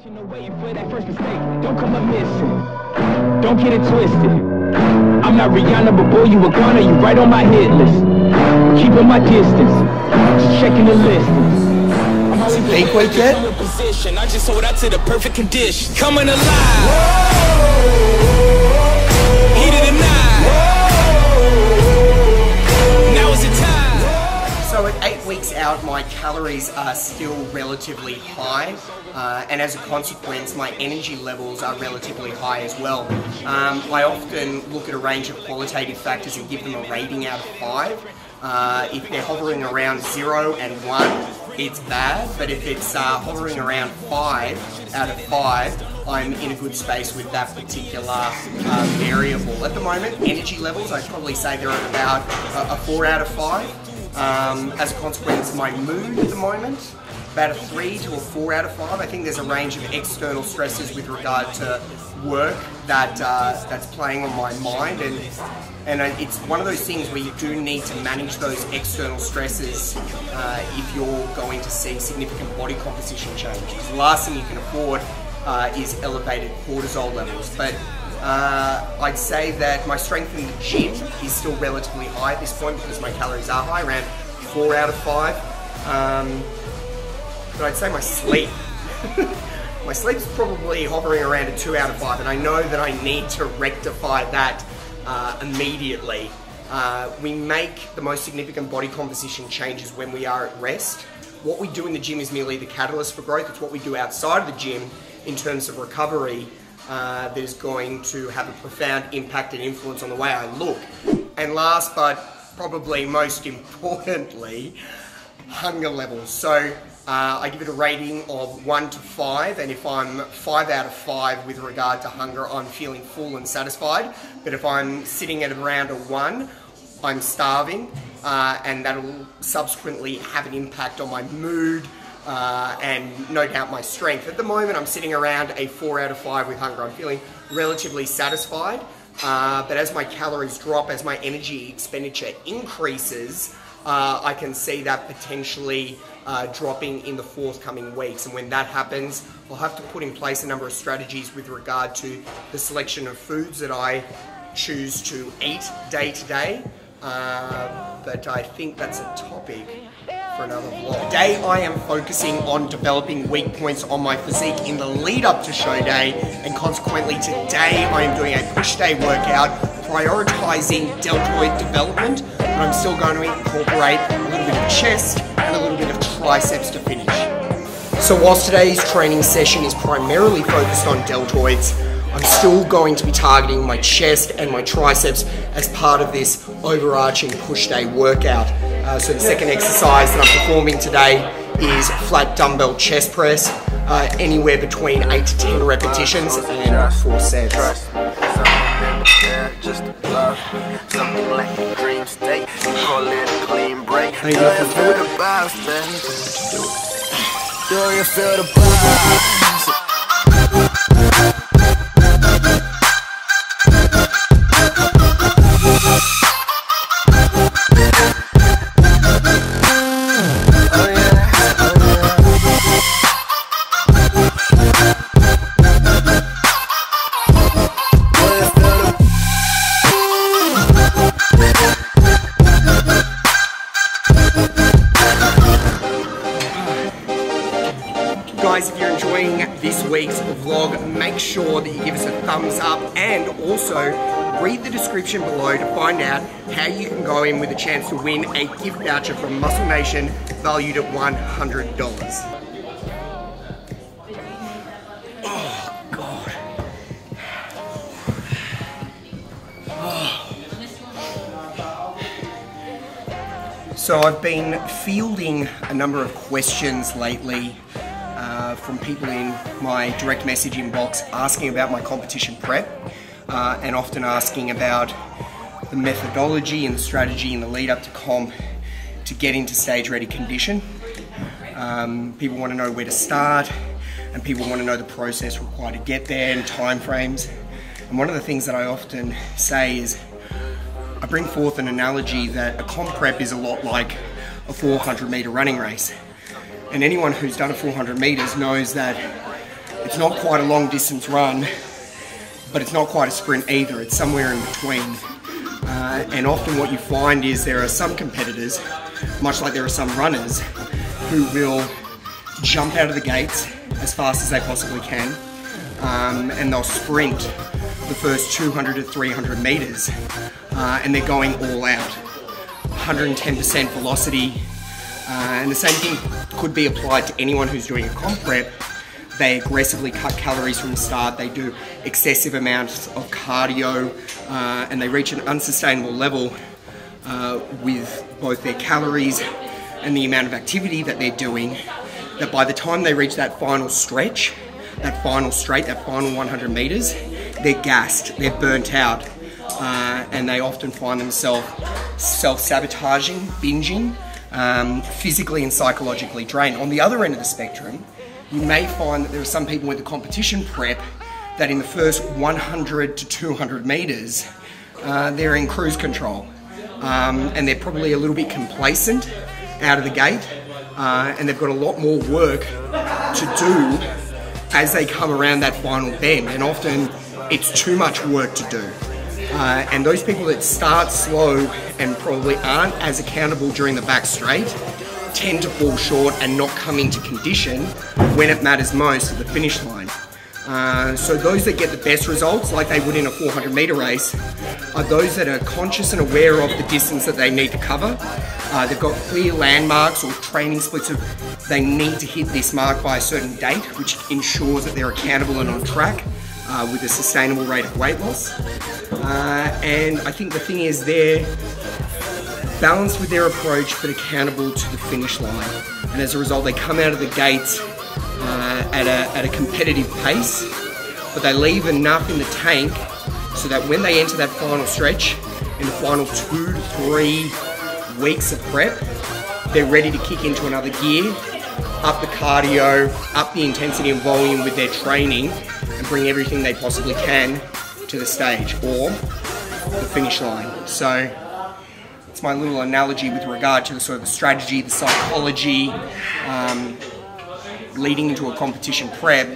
Waiting for that first mistake, don't come up missing. Don't get it twisted. I'm not Rihanna, but boy, you a goner, you right on my hit list. Keeping my distance, just checking the listings. Is it peak week yet? I just sold out to the perfect condition. Coming alive. Heat of the night. Now is the time. So at 8 weeks out, my calories are still relatively high, and as a consequence, my energy levels are relatively high as well. I often look at a range of qualitative factors and give them a rating out of 5. If they're hovering around 0 and 1, it's bad, but if it's hovering around 5 out of 5, I'm in a good space with that particular variable. At the moment, energy levels, I'd probably say they're at about a 4 out of 5. As a consequence, my mood at the moment, about a 3 to a 4 out of 5. I think there's a range of external stresses with regard to work that's playing on my mind, and it's one of those things where you do need to manage those external stresses if you're going to see significant body composition change. Because the last thing you can afford is elevated cortisol levels. But I'd say that my strength in the gym is still relatively high at this point because my calories are high, around 4 out of 5. But I'd say my sleep, my sleep's probably hovering around a 2 out of 5, and I know that I need to rectify that immediately. We make the most significant body composition changes when we are at rest. What we do in the gym is merely the catalyst for growth. It's what we do outside of the gym in terms of recovery that is going to have a profound impact and influence on the way I look. And last but probably most importantly, hunger levels. So I give it a rating of 1 to 5, and if I'm 5 out of 5 with regard to hunger, I'm feeling full and satisfied. But if I'm sitting at around a 1, I'm starving, and that'll subsequently have an impact on my mood, and no doubt my strength. At the moment, I'm sitting around a 4 out of 5 with hunger. I'm feeling relatively satisfied, but as my calories drop, as my energy expenditure increases, I can see that potentially dropping in the forthcoming weeks. And when that happens, I'll have to put in place a number of strategies with regard to the selection of foods that I choose to eat day to day. But I think that's a topic for another vlog. Today I am focusing on developing weak points on my physique in the lead up to show day, and consequently today I am doing a push day workout prioritizing deltoid development, but I'm still going to incorporate a little bit of chest and a little bit of triceps to finish. So whilst today's training session is primarily focused on deltoids, I'm still going to be targeting my chest and my triceps as part of this overarching push day workout. So the second exercise that I'm performing today is flat dumbbell chest press, anywhere between 8 to 10 repetitions and 4 sets. Do you feel the buzz? Guys, if you're enjoying this week's vlog, make sure that you give us a thumbs up, and also read the description below to find out how you can go in with a chance to win a gift voucher from Muscle Nation valued at $100. Oh, God. So I've been fielding a number of questions lately from people in my direct message inbox asking about my competition prep, and often asking about the methodology and the strategy in the lead up to comp to get into stage ready condition. People want to know where to start, and people want to know the process required to get there and time frames. And one of the things that I often say is I bring forth an analogy that a comp prep is a lot like a 400 metre running race. And anyone who's done a 400 metres knows that It's not quite a long distance run, but it's not quite a sprint either. It's somewhere in between. And often what you find is there are some competitors, much like there are some runners, who will jump out of the gates as fast as they possibly can, and they'll sprint the first 200 to 300 meters, and they're going all out, 110% velocity. And the same thing could be applied to anyone who's doing a comp prep. They aggressively cut calories from the start, they do excessive amounts of cardio, and they reach an unsustainable level with both their calories and the amount of activity that they're doing, that by the time they reach that final stretch, that final straight, that final 100 meters, they're gassed, they're burnt out, and they often find themselves self-sabotaging, binging, physically and psychologically drained. On the other end of the spectrum, you may find that there are some people with the competition prep that in the first 100 to 200 meters, they're in cruise control, and they're probably a little bit complacent out of the gate, and they've got a lot more work to do as they come around that final bend, and often it's too much work to do. And those people that start slow and probably aren't as accountable during the back straight tend to fall short and not come into condition when it matters most at the finish line. So those that get the best results, like they would in a 400 meter race, are those that are conscious and aware of the distance that they need to cover. They've got clear landmarks or training splits of they need to hit this mark by a certain date, which ensures that they're accountable and on track with a sustainable rate of weight loss. And I think the thing is they're balanced with their approach but accountable to the finish line. And as a result, they come out of the gates at a competitive pace, but they leave enough in the tank so that when they enter that final stretch, in the final 2 to 3 weeks of prep, they're ready to kick into another gear, up the cardio, up the intensity and volume with their training, and bring everything they possibly can to the stage or the finish line. So it's my little analogy with regard to the sort of the strategy, the psychology, leading into a competition prep,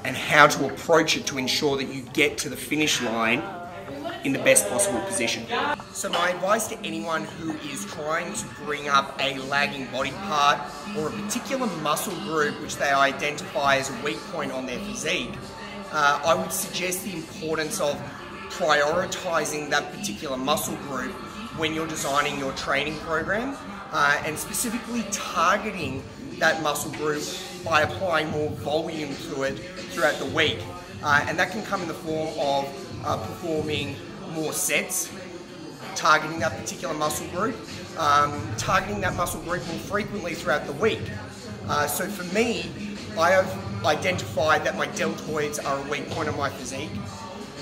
and how to approach it to ensure that you get to the finish line in the best possible position. So my advice to anyone who is trying to bring up a lagging body part or a particular muscle group which they identify as a weak point on their physique, I would suggest the importance of prioritizing that particular muscle group when you're designing your training program, and specifically targeting that muscle group by applying more volume to it throughout the week. And that can come in the form of performing more sets, targeting that particular muscle group, targeting that muscle group more frequently throughout the week. So for me, I have identified that my deltoids are a weak point of my physique.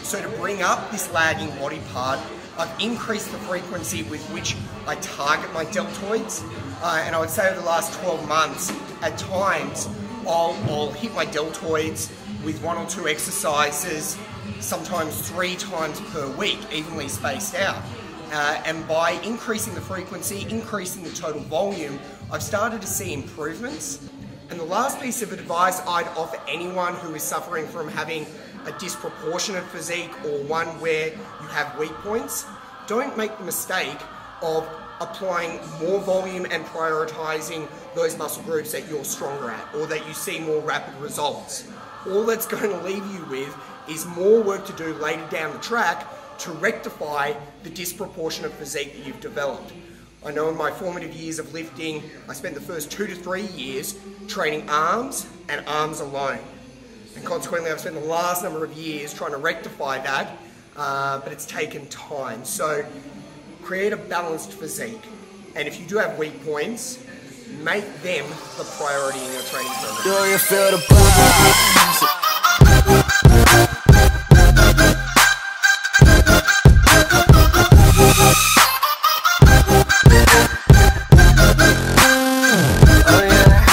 So to bring up this lagging body part, I've increased the frequency with which I target my deltoids, and I would say over the last 12 months, at times, I'll hit my deltoids with 1 or 2 exercises, sometimes 3 times per week, evenly spaced out. And by increasing the frequency, increasing the total volume, I've started to see improvements. And the last piece of advice I'd offer anyone who is suffering from having a disproportionate physique or one where you have weak points, don't make the mistake of applying more volume and prioritizing those muscle groups that you're stronger at or that you see more rapid results. All that's going to leave you with is more work to do later down the track to rectify the disproportionate physique that you've developed. I know in my formative years of lifting, I spent the first 2 to 3 years training arms and arms alone. And consequently, I've spent the last number of years trying to rectify that, but it's taken time. So create a balanced physique. And if you do have weak points, make them the priority in your training program. Do you feel the vibes?